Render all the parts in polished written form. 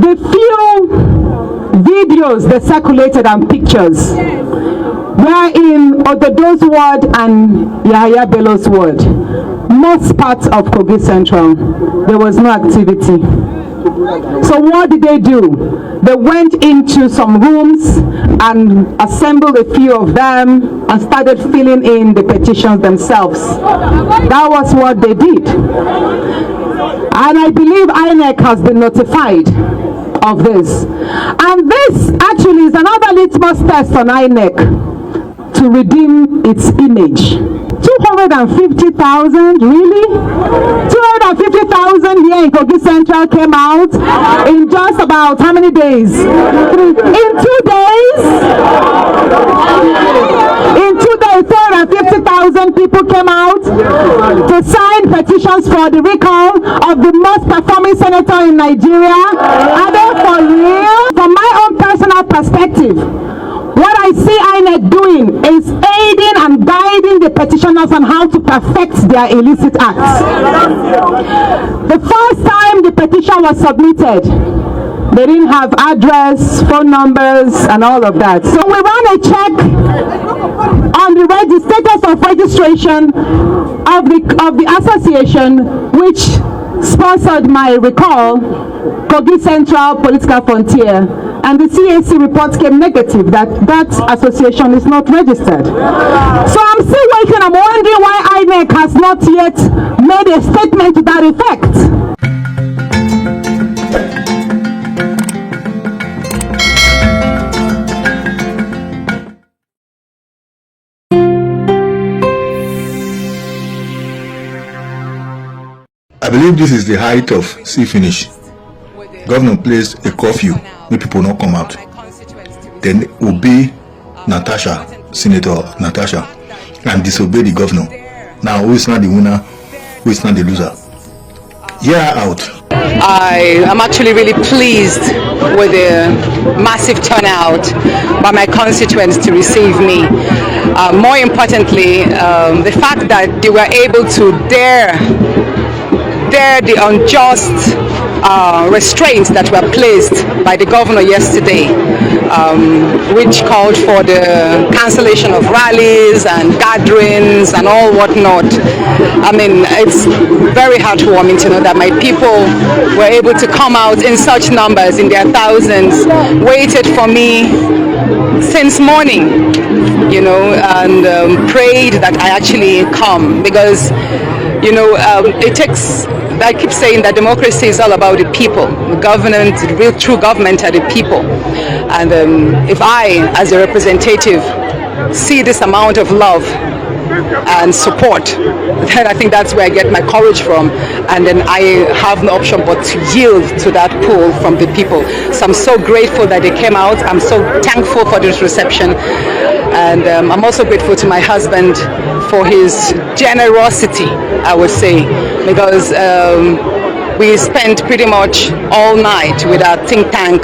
The few videos that circulated and pictures were in Ododo's ward and Yahaya Bello's ward. Most parts of Kogi Central, there was no activity. So what did they do? They went into some rooms and assembled a few of them and started filling in the petitions themselves. That was what they did. And I believe INEC has been notified of this. And this actually is another litmus test on INEC to redeem its image. 250,000, really? 250,000 here in Kogi Central came out in just about how many days? In 2 days? In 2 days, 250,000 people came out to sign petitions for the recall of the most performing senator in Nigeria. Are they for real? From my own personal perspective, what I see INEC doing is aiding and guiding the petitioners on how to perfect their illicit acts. The first time the petition was submitted, they didn't have address, phone numbers, and all of that. So we ran a check on the status of registration of the association, which sponsored my recall, Kogi Central Political Frontier. And the CAC report came negative that association is not registered. So I'm still waiting. I'm wondering why INEC has not yet made a statement to that effect. I believe this is the height of sea finish. Governor placed a curfew, make people not come out. Then obey Natasha, Senator Natasha, and disobey the governor. Now who is not the winner, who is not the loser? Yeah, out. I am actually really pleased with the massive turnout by my constituents to receive me. More importantly, the fact that they were able to dare the unjust restraints that were placed by the governor yesterday, which called for the cancellation of rallies and gatherings and all whatnot. I mean, it's very heartwarming to know that my people were able to come out in such numbers, in their thousands, waited for me since morning, you know, and prayed that I actually come, because, you know, it takes, I keep saying that democracy is all about the people. The government, the real true government are the people. And if I, as a representative, see this amount of love and support, then I think that's where I get my courage from. And then I have no option but to yield to that pull from the people. So I'm so grateful that they came out. I'm so thankful for this reception. And I'm also grateful to my husband for his generosity, I would say, because we spent pretty much all night with our think tank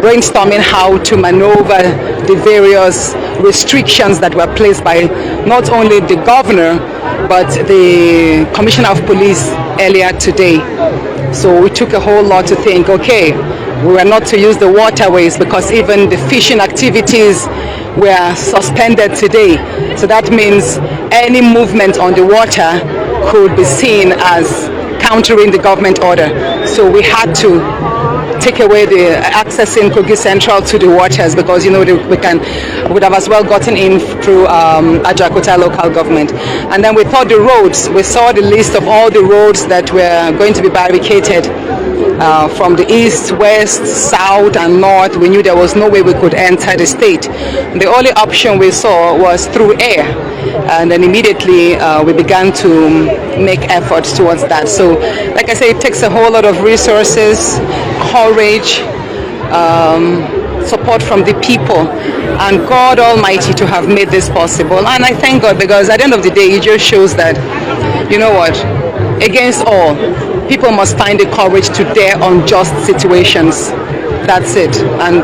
brainstorming how to maneuver the various restrictions that were placed by not only the governor but the commissioner of police earlier today. So we took a whole lot to think, okay, we were not to use the waterways because even the fishing activities were suspended today. So that means any movement on the water could be seen as countering the government order. So we had to take away the accessing Kogi Central to the waters because, you know, we would have as well gotten in through Ajakuta local government. And then we thought the roads, we saw the list of all the roads that were going to be barricaded from the east, west, south and north. We knew there was no way we could enter the state. The only option we saw was through air. And then immediately we began to make efforts towards that. So like I say, it takes a whole lot of resources, courage, support from the people and God Almighty to have made this possible. And I thank God because at the end of the day it just shows that, you know what, against all, people must find the courage to dare unjust situations. That's it. And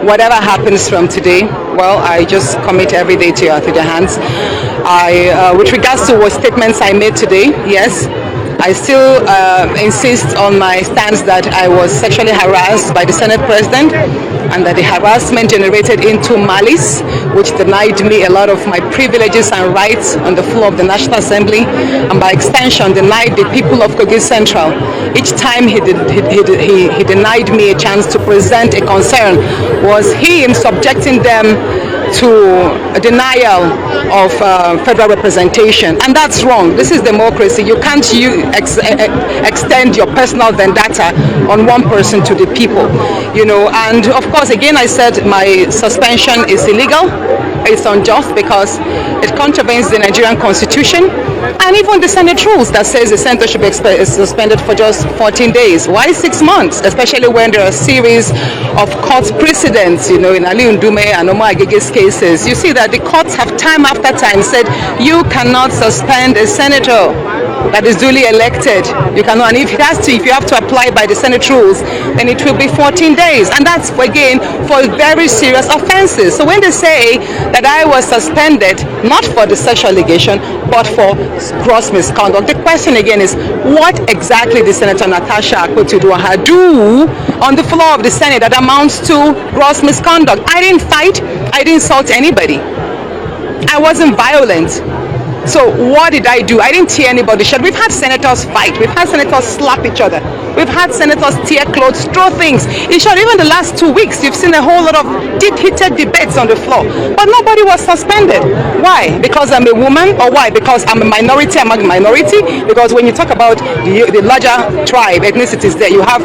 whatever happens from today, well, I just commit every day to your hands. With regards to what statements I made today, yes, I still insist on my stance that I was sexually harassed by the Senate President and that the harassment generated into malice, which denied me a lot of my privileges and rights on the floor of the National Assembly, and by extension denied the people of Kogi Central. Each time he denied me a chance to present a concern was he in subjecting them to a denial of federal representation, and that's wrong. This is democracy. You can't extend your personal vendetta on one person to the people, you know. And of course, again, I said my suspension is illegal. It's unjust because it contravenes the Nigerian Constitution and even the Senate rules that says the senator should be suspended for just 14 days. Why 6 months? Especially when there are a series of court precedents, you know, in Ali Ndume and Omar Agege's cases. You see that the courts have time after time said you cannot suspend a senator that is duly elected. You cannot, and if you have to apply by the Senate rules, then it will be 14 days. And that's, again, for very serious offenses. So when they say that I was suspended, not for the sexual allegation, but for gross misconduct, the question again is, what exactly did Senator Natasha Apoti do on the floor of the Senate that amounts to gross misconduct? I didn't fight. I didn't insult anybody. I wasn't violent. So what did I do? I didn't tear anybody's shirt. We've had senators fight. We've had senators slap each other. We've had senators tear clothes, throw things. In short, even the last 2 weeks, you've seen a whole lot of deep-heated debates on the floor. But nobody was suspended. Why? Because I'm a woman? Or why? Because I'm a minority among minority? Because when you talk about the larger tribe, ethnicities there, you have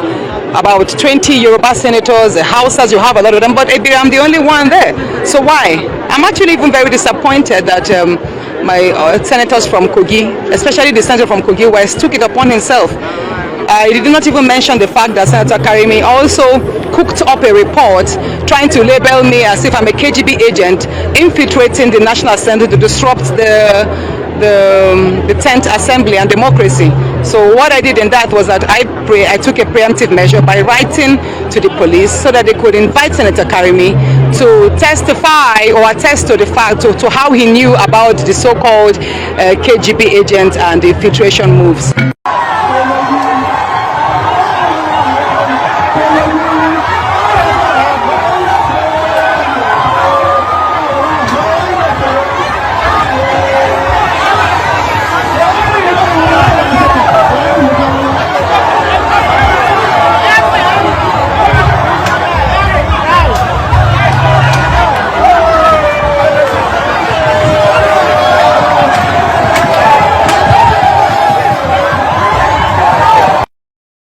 about 20 Yoruba senators, the Hausas, you have a lot of them, but I'm the only one there. So why? I'm actually even very disappointed that my senators from Kogi, especially the senator from Kogi West, took it upon himself. He did not even mention the fact that Senator Karimi also cooked up a report trying to label me as if I'm a KGB agent infiltrating the National Assembly to disrupt the 10th Assembly and democracy. So what I did in that was that I took a preemptive measure by writing to the police so that they could invite Senator Karimi to testify or attest to the fact to how he knew about the so-called KGB agent and the infiltration moves.